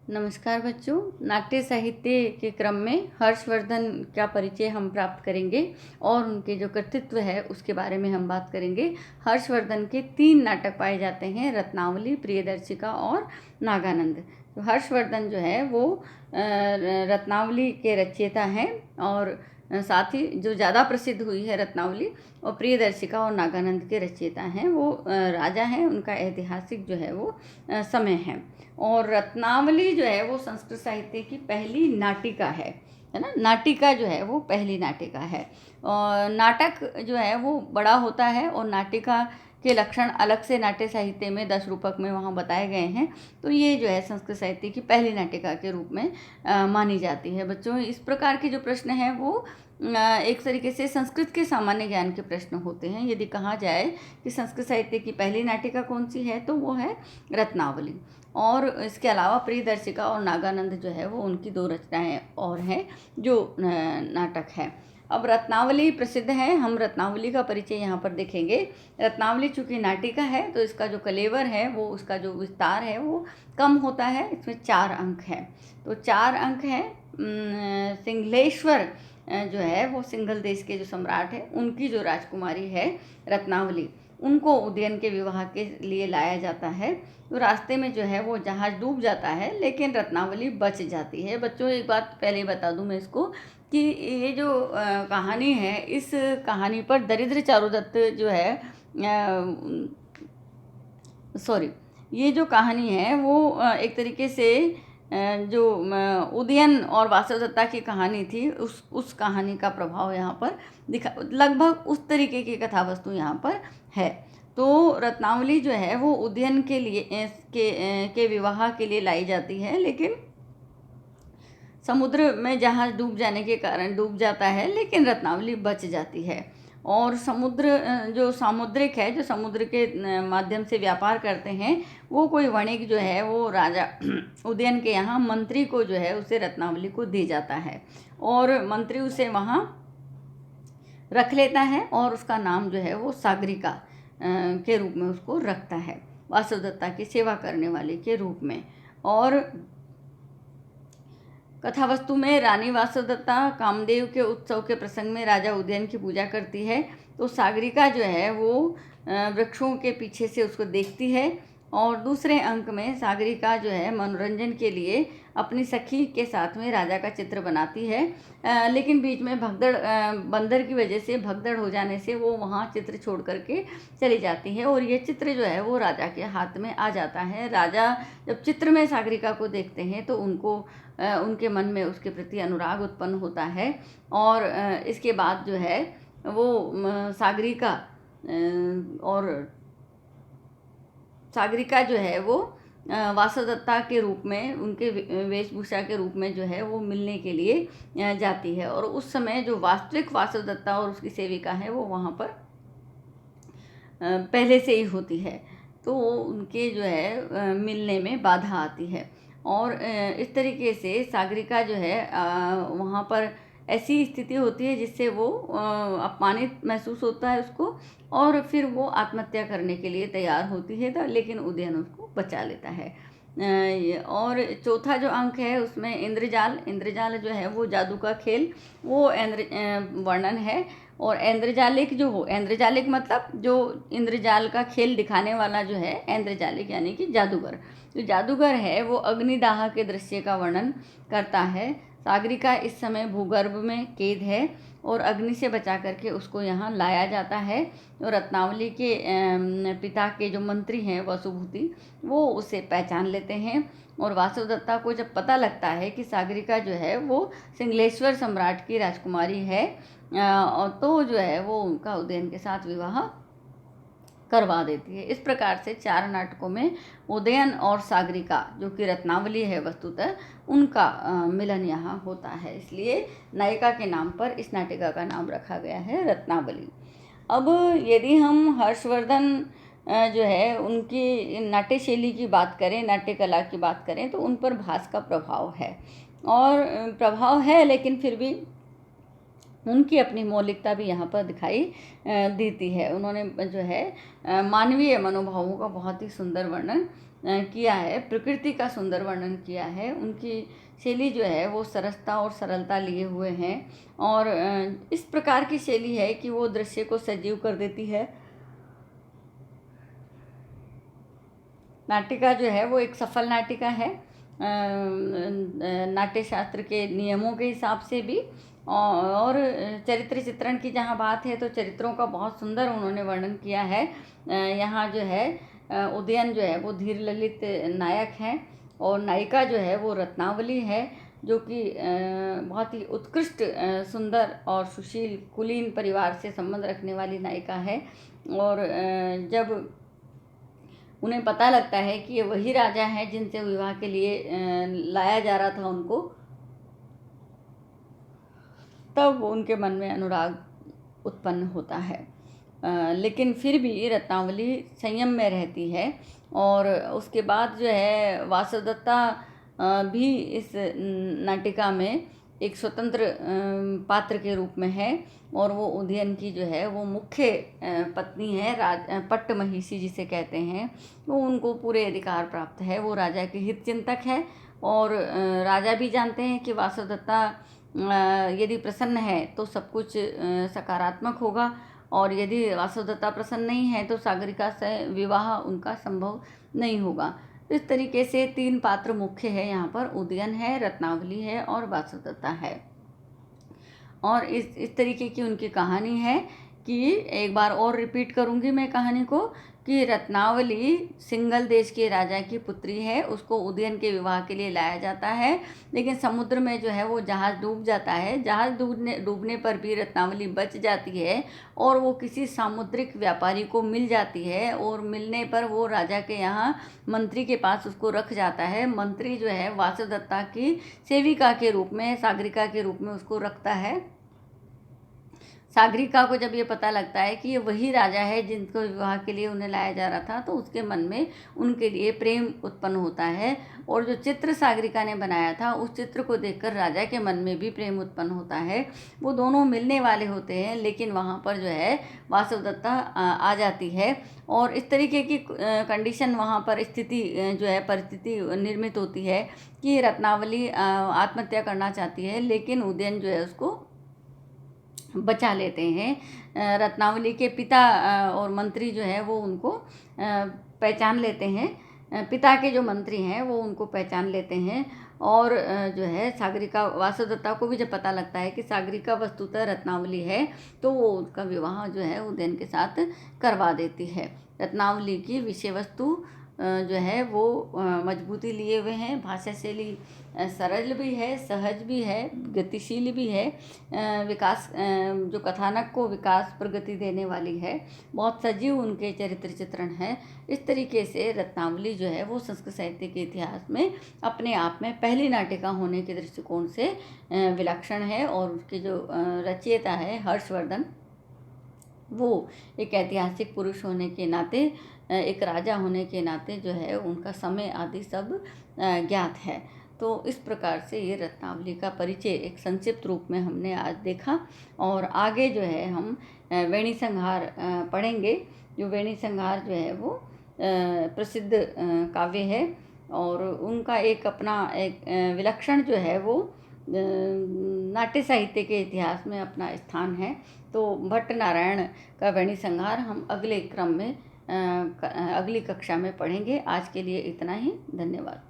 नमस्कार बच्चों। नाट्य साहित्य के क्रम में हर्षवर्धन का परिचय हम प्राप्त करेंगे और उनके जो कृतित्व है उसके बारे में हम बात करेंगे। हर्षवर्धन के 3 नाटक पाए जाते हैं, रत्नावली, प्रियदर्शिका और नागानंद। तो हर्षवर्धन जो है वो रत्नावली के रचयिता हैं और साथ ही जो ज़्यादा प्रसिद्ध हुई है रत्नावली, और प्रियदर्शिका और नागानंद के रचयिता हैं वो राजा हैं। उनका ऐतिहासिक जो है वो समय है। और रत्नावली जो है वो संस्कृत साहित्य की पहली नाटिका है ना। नाटिका जो है वो पहली नाटिका है। और नाटक जो है वो बड़ा होता है और नाटिका के लक्षण अलग से नाट्य साहित्य में 10 रूपक में वहाँ बताए गए हैं। तो ये जो है संस्कृत साहित्य की पहली नाटिका के रूप में मानी जाती है। बच्चों, इस प्रकार के जो प्रश्न हैं वो एक तरीके से संस्कृत के सामान्य ज्ञान के प्रश्न होते हैं। यदि कहा जाए कि संस्कृत साहित्य की पहली नाटिका कौन सी है तो वो है रत्नावली। और इसके अलावा प्रियदर्शिका और नागानंद जो है वो उनकी 2 रचनाएं और हैं जो नाटक है। अब रत्नावली प्रसिद्ध है। हम रत्नावली का परिचय यहाँ पर देखेंगे। रत्नावली चूँकि नाटिका है तो इसका जो कलेवर है वो, उसका जो विस्तार है वो कम होता है। इसमें 4 अंक हैं। तो 4 अंक हैं। सिंघलेश्वर जो है वो सिंघल देश के जो सम्राट है उनकी जो राजकुमारी है रत्नावली, उनको उदयन के विवाह के लिए लाया जाता है। तो रास्ते में जो है वो जहाज डूब जाता है लेकिन रत्नावली बच जाती है। बच्चों, एक बात पहले बता दूं मैं इसको कि ये जो कहानी है, इस कहानी पर दरिद्र चारुदत्त जो है ये जो कहानी है वो एक तरीके से जो उदयन और वासवदत्ता की कहानी थी उस कहानी का प्रभाव यहाँ पर दिखा, लगभग उस तरीके की कथा वस्तु यहाँ पर है। तो रत्नावली जो है वो उदयन के लिए के विवाह के लिए लाई जाती है, लेकिन समुद्र में जहाज डूब जाने के कारण डूब जाता है, लेकिन रत्नावली बच जाती है। और समुद्र जो सामुद्रिक है, जो समुद्र के माध्यम से व्यापार करते हैं, वो कोई वणिक जो है वो राजा उदयन के यहाँ मंत्री को जो है उसे रत्नावली को दे जाता है और मंत्री उसे वहाँ रख लेता है और उसका नाम जो है वो सागरिका के रूप में उसको रखता है, वासवदत्ता की सेवा करने वाले के रूप में। और कथावस्तु में रानी वासवदत्ता कामदेव के उत्सव के प्रसंग में राजा उदयन की पूजा करती है। तो सागरिका जो है वो वृक्षों के पीछे से उसको देखती है। और दूसरे अंक में सागरिका जो है मनोरंजन के लिए अपनी सखी के साथ में राजा का चित्र बनाती है, लेकिन बीच में बंदर की वजह से भगदड़ हो जाने से वो वहाँ चित्र छोड़ करके चली जाती है और ये चित्र जो है वो राजा के हाथ में आ जाता है। राजा जब चित्र में सागरिका को देखते हैं तो उनके मन में उसके प्रति अनुराग उत्पन्न होता है। और इसके बाद जो है वो सागरिका जो है वो वासवदत्ता के रूप में, उनके वेशभूषा के रूप में जो है वो मिलने के लिए जाती है। और उस समय जो वास्तविक वासवदत्ता और उसकी सेविका है वो वहाँ पर पहले से ही होती है, तो उनके जो है मिलने में बाधा आती है। और इस तरीके से सागरिका जो है वहाँ पर ऐसी स्थिति होती है जिससे वो अपमानित महसूस होता है उसको, और फिर वो आत्महत्या करने के लिए तैयार होती है, लेकिन उदयन उसको बचा लेता है। और चौथा जो अंक है उसमें इंद्रजाल जो है वो जादू का खेल, वो वर्णन है। और ऐन्द्रजालिक मतलब जो इंद्रजाल का खेल दिखाने वाला जो है ऐन्द्रजालिक यानी कि जादूगर। जो जादूगर है वो अग्निदाह के दृश्य का वर्णन करता है। सागरिका इस समय भूगर्भ में कैद है और अग्नि से बचा करके उसको यहाँ लाया जाता है। और रत्नावली के पिता के जो मंत्री हैं वसुभूति, वो उसे पहचान लेते हैं। और वासवदत्ता को जब पता लगता है कि सागरिका जो है वो सिंघलेश्वर सम्राट की राजकुमारी है, और तो जो है वो उनका उदयन के साथ विवाह करवा देती है। इस प्रकार से 4 नाटकों में उदयन और सागरिका, जो कि रत्नावली है वस्तुतः, उनका मिलन यहाँ होता है। इसलिए नायिका के नाम पर इस नाटिका का नाम रखा गया है रत्नावली। अब यदि हम हर्षवर्धन जो है उनकी नाट्य शैली की बात करें, नाट्य कला की बात करें, तो उन पर भास का प्रभाव है। और प्रभाव है, लेकिन फिर भी उनकी अपनी मौलिकता भी यहाँ पर दिखाई देती है। उन्होंने जो है मानवीय मनोभावों का बहुत ही सुंदर वर्णन किया है, प्रकृति का सुंदर वर्णन किया है। उनकी शैली जो है वो सरसता और सरलता लिए हुए हैं और इस प्रकार की शैली है कि वो दृश्य को सजीव कर देती है। नाटिका जो है वो एक सफल नाटिका है नाट्य शास्त्र के नियमों के हिसाब से भी। और चरित्र चित्रण की जहाँ बात है तो चरित्रों का बहुत सुंदर उन्होंने वर्णन किया है। यहाँ जो है उदयन जो है वो धीर ललित नायक हैं और नायिका जो है वो रत्नावली है, जो कि बहुत ही उत्कृष्ट सुंदर और सुशील कुलीन परिवार से संबंध रखने वाली नायिका है। और जब उन्हें पता लगता है कि ये वही राजा हैं जिनसे विवाह के लिए लाया जा रहा था उनको, तब उनके मन में अनुराग उत्पन्न होता है। लेकिन फिर भी रत्नावली संयम में रहती है और उसके बाद जो है वासवदत्ता भी इस नाटिका में एक स्वतंत्र पात्र के रूप में है और वो उदयन की जो है वो मुख्य पत्नी है, पट्टमहिषी जिसे कहते हैं। वो उनको पूरे अधिकार प्राप्त है, वो राजा के हित चिंतक है और राजा भी जानते हैं कि वासवदत्ता यदि प्रसन्न है तो सब कुछ सकारात्मक होगा और यदि वासवदत्ता प्रसन्न नहीं है तो सागरिका से विवाह उनका संभव नहीं होगा। इस तरीके से 3 पात्र मुख्य है यहाँ पर, उदयन है, रत्नावली है और वासवदत्ता है। और इस तरीके की उनकी कहानी है कि एक बार और रिपीट करूँगी मैं कहानी को कि रत्नावली सिंगल देश के राजा की पुत्री है, उसको उदयन के विवाह के लिए लाया जाता है, लेकिन समुद्र में जो है वो जहाज़ डूब जाता है। जहाज़ डूबने पर भी रत्नावली बच जाती है और वो किसी सामुद्रिक व्यापारी को मिल जाती है और मिलने पर वो राजा के यहाँ मंत्री के पास उसको रख जाता है। मंत्री जो है वासवदत्ता की सेविका के रूप में, सागरिका के रूप में उसको रखता है। सागरिका को जब ये पता लगता है कि ये वही राजा है जिनको विवाह के लिए उन्हें लाया जा रहा था, तो उसके मन में उनके लिए प्रेम उत्पन्न होता है और जो चित्र सागरिका ने बनाया था उस चित्र को देखकर राजा के मन में भी प्रेम उत्पन्न होता है। वो दोनों मिलने वाले होते हैं, लेकिन वहाँ पर जो है वासवदत्ता आ जाती है और इस तरीके की कंडीशन वहाँ पर स्थिति जो है परिस्थिति निर्मित होती है कि रत्नावली आत्महत्या करना चाहती है, लेकिन उदयन जो है उसको बचा लेते हैं। रत्नावली के पिता और मंत्री जो है वो उनको पहचान लेते हैं। पिता के जो मंत्री हैं वो उनको पहचान लेते हैं और जो है सागरिका, वासवदत्ता को भी जब पता लगता है कि सागरिका वस्तुतः रत्नावली है तो वो उनका विवाह जो है उदयन के साथ करवा देती है। रत्नावली की विषय वस्तु जो है वो मजबूती लिए हुए हैं, भाषा शैली सरल भी है, सहज भी है, गतिशील भी है, विकास जो कथानक को विकास प्रगति देने वाली है, बहुत सजीव उनके चरित्र चित्रण है। इस तरीके से रत्नावली जो है वो संस्कृत साहित्य के इतिहास में अपने आप में पहली नाटिका होने के दृष्टिकोण से विलक्षण है और उसके जो रचयिता है हर्षवर्धन, वो एक ऐतिहासिक पुरुष होने के नाते, एक राजा होने के नाते जो है उनका समय आदि सब ज्ञात है। तो इस प्रकार से ये रत्नावली का परिचय एक संक्षिप्त रूप में हमने आज देखा और आगे जो है हम वेणी संहार पढ़ेंगे। जो वेणी संहार जो है वो प्रसिद्ध काव्य है और उनका एक अपना एक विलक्षण जो है वो नाट्य साहित्य के इतिहास में अपना स्थान है। तो भट्ट नारायण का वेणी संहार हम अगले क्रम में अगली कक्षा में पढ़ेंगे। आज के लिए इतना ही, धन्यवाद।